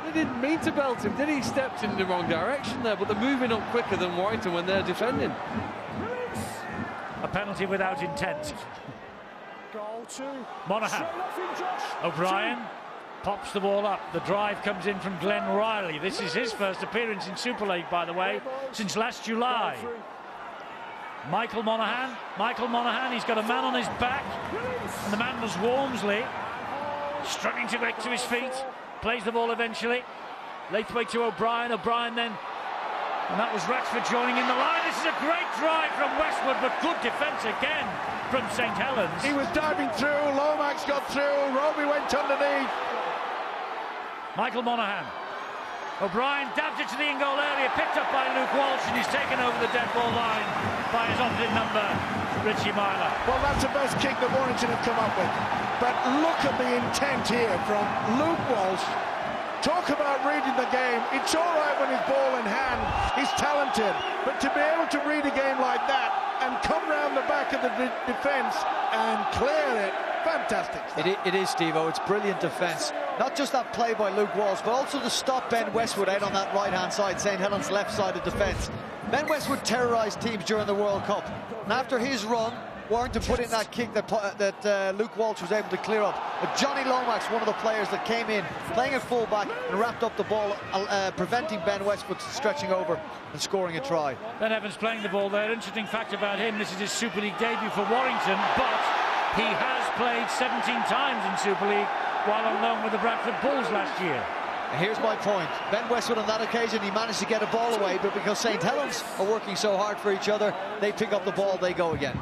Speaker 6: They didn't mean to belt him, did he? He stepped in the wrong direction there, but they're moving up quicker than Warrington when they're defending.
Speaker 1: A penalty without intent.
Speaker 8: Goal two.
Speaker 1: Monaghan. O'Brien pops the ball up. The drive comes in from Glenn Riley. This is his first appearance in Super League, by the way, since last July. Michael Monaghan. Michael Monaghan, he's got a man on his back, and the man was Walmsley, struggling to get to his feet. Plays the ball eventually. Laithwaite to O'Brien. O'Brien then, and that was Ratchford joining in the line. This is a great drive from Westwood, but good defence again from St Helens.
Speaker 3: He was diving through, Lomax got through, Roby went underneath.
Speaker 1: Michael Monaghan. O'Brien dabbed it to the in-goal area, picked up by Luke Walsh, and he's taken over the dead ball line by his opposite number, Richie Myler.
Speaker 3: Well, that's the best kick that Warrington have come up with. But look at the intent here from Luke Walsh. Talk about reading the game. It's all right when he's ball in hand, he's talented. But to be able to read a game like that and come round the back of the defence and clear it, fantastic stuff.
Speaker 5: It is, Steve-O. It's brilliant defence. Not just that play by Luke Walsh, but also to stop Ben Westwood out on that right-hand side, St Helens' left-sided defence. Ben Westwood terrorised teams during the World Cup. And after his run, Warrington put in that kick that Luke Walsh was able to clear up. But Johnny Lomax, one of the players that came in, playing at full-back and wrapped up the ball, preventing Ben Westwood stretching over and scoring a try.
Speaker 1: Ben Evans playing the ball there. Interesting fact about him, this is his Super League debut for Warrington, but he has played 17 times in Super League while on loan with the Bradford Bulls last year.
Speaker 5: And here's my point. Ben Westwood on that occasion, he managed to get a ball away, but because St Helens are working so hard for each other, they pick up the ball, they go again.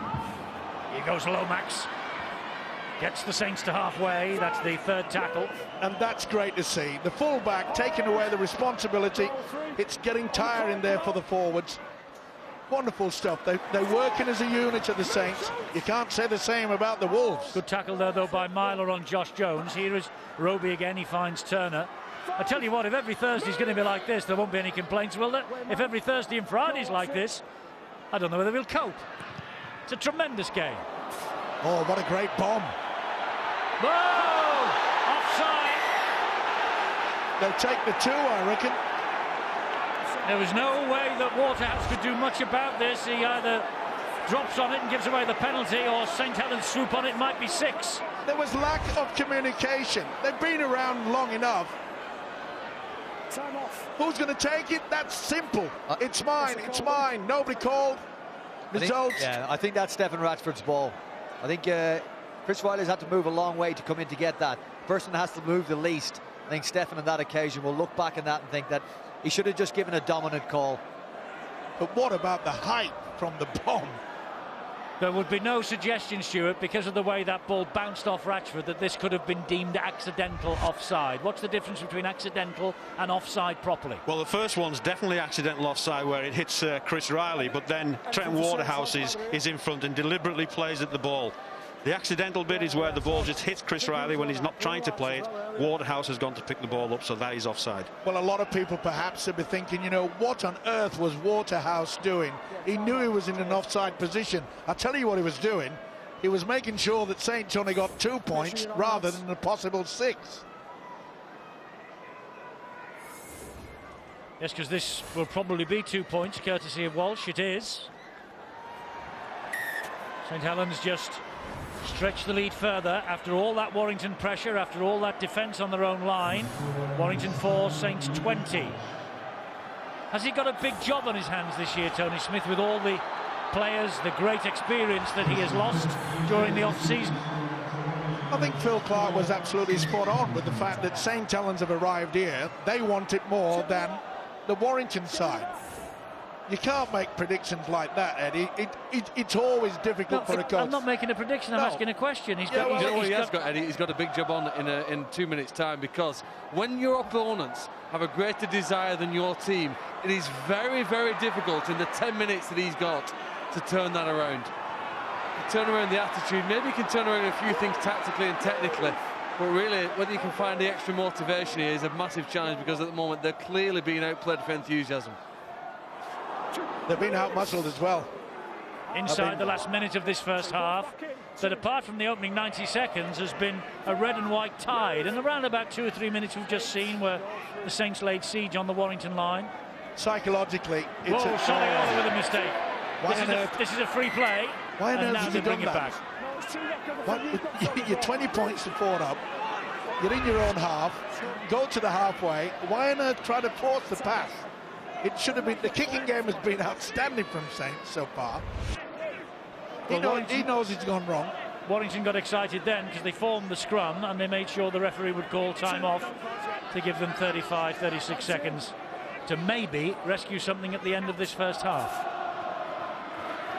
Speaker 1: Here goes Lomax. Gets the Saints to halfway. That's the third tackle.
Speaker 3: And that's great to see. The full-back taking away the responsibility. It's getting tiring there for the forwards. Wonderful stuff. They're working as a unit at the Saints. You can't say the same about the Wolves.
Speaker 1: Good tackle there, though, by Myler on Josh Jones. Here is Roby again. He finds Turner. I tell you what, if every Thursday's going to be like this, there won't be any complaints, will there? If every Thursday and Friday's like this, I don't know whether we'll cope. It's a tremendous game.
Speaker 3: Oh, what a great bomb.
Speaker 1: Whoa! Offside.
Speaker 3: They'll take the two, I reckon.
Speaker 1: There was no way that Waterhouse could do much about this. He either drops on it and gives away the penalty, or St Helens swoop on it, might be 6.
Speaker 3: There was lack of communication. They've been around long enough.
Speaker 8: Time off.
Speaker 3: Who's going to take it? That's simple. It's mine, it's mine. Nobody called. Results.
Speaker 5: I think that's Stephen Ratchford's ball. I think Chris Riley's had to move a long way to come in to get that. The person that has to move the least, I think Stephen on that occasion will look back on that and think that he should have just given a dominant call.
Speaker 3: But what about the height from the bomb?
Speaker 1: There would be no suggestion, Stuart, because of the way that ball bounced off Ratchford, that this could have been deemed accidental offside. What's the difference between accidental and offside properly?
Speaker 4: Well, the first one's definitely accidental offside, where it hits Chris Riley, but then Trent Waterhouse is in front and deliberately plays at the ball. The accidental bit is where the ball just hits Chris Riley when he's not trying to play it. Waterhouse has gone to pick the ball up, so that is offside.
Speaker 3: Well, a lot of people perhaps would be thinking, you know, what on earth was Waterhouse doing? He knew he was in an offside position. I'll tell you what he was doing. He was making sure that Saints only got 2 points rather than a possible 6.
Speaker 1: Yes, because this will probably be 2 points, courtesy of Walsh. It is. St Helens just stretch the lead further after all that Warrington pressure, after all that defence on their own line. Warrington 4, Saints 20. Has he got a big job on his hands this year, Tony Smith, with all the players, the great experience that he has lost during the off-season?
Speaker 3: I think Phil Clark was absolutely spot on with the fact that St Helens have arrived here. They want it more than the Warrington side. You can't make predictions like that, Eddie. It's always difficult for a coach.
Speaker 1: I'm not making a prediction, I'm asking a question. He's got
Speaker 6: a big job on in 2 minutes' time, because when your opponents have a greater desire than your team, it is very, very difficult in the 10 minutes that he's got to turn that around. To turn around the attitude, maybe he can turn around a few things tactically and technically, but really whether you can find the extra motivation here is a massive challenge, because at the moment they're clearly being outplayed for enthusiasm.
Speaker 3: They've been out-muscled as well.
Speaker 1: Inside the last minute of this first half, that apart from the opening 90 seconds has been a red and white tide, and around about 2 or 3 minutes we've just seen where the Saints laid siege on the Warrington line.
Speaker 3: Psychologically, it's
Speaker 1: Soliola with a mistake. This is a free play.
Speaker 3: Why on
Speaker 1: and
Speaker 3: earth
Speaker 1: now
Speaker 3: has
Speaker 1: they
Speaker 3: he
Speaker 1: bring
Speaker 3: done
Speaker 1: it
Speaker 3: that?
Speaker 1: back.
Speaker 3: You're 20 points to 4 up. You're in your own half. Go to the halfway. Why on earth try to force the pass? It should have been. The kicking game has been outstanding from Saints so far. He knows it's gone wrong.
Speaker 1: Warrington got excited then because they formed the scrum and they made sure the referee would call time off to give them 35, 36 seconds to maybe rescue something at the end of this first half.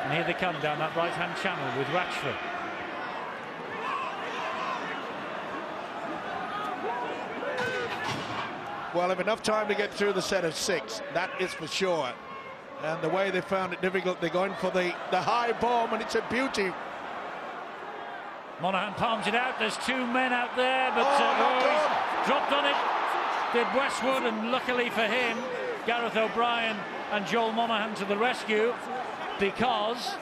Speaker 1: And here they come down that right-hand channel with Ratchford.
Speaker 3: Well, have enough time to get through the set of 6, that is for sure. And the way they found it difficult, they're going for the high bomb, and it's a beauty.
Speaker 1: Monaghan palms it out. There's 2 men out there, but he's dropped on it. Did Westwood, and luckily for him, Gareth O'Brien and Joel Monaghan to the rescue, because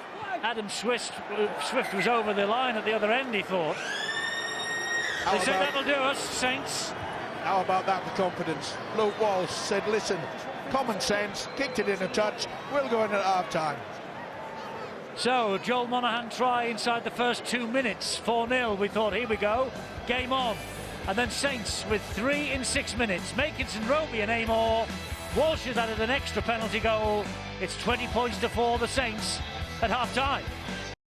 Speaker 1: Adam Swift was over the line at the other end, he thought. They said that'll do us, Saints.
Speaker 3: How about that for confidence? Luke Walsh said, listen, common sense, kicked it in a touch, we'll go in at half-time.
Speaker 1: So, Joel Monaghan try inside the first 2 minutes, 4-0. We thought, here we go, game on. And then Saints with 3 in 6 minutes. Makinson, Roby and Amor. Walsh has added an extra penalty goal. It's 20 points to 4, the Saints at half-time.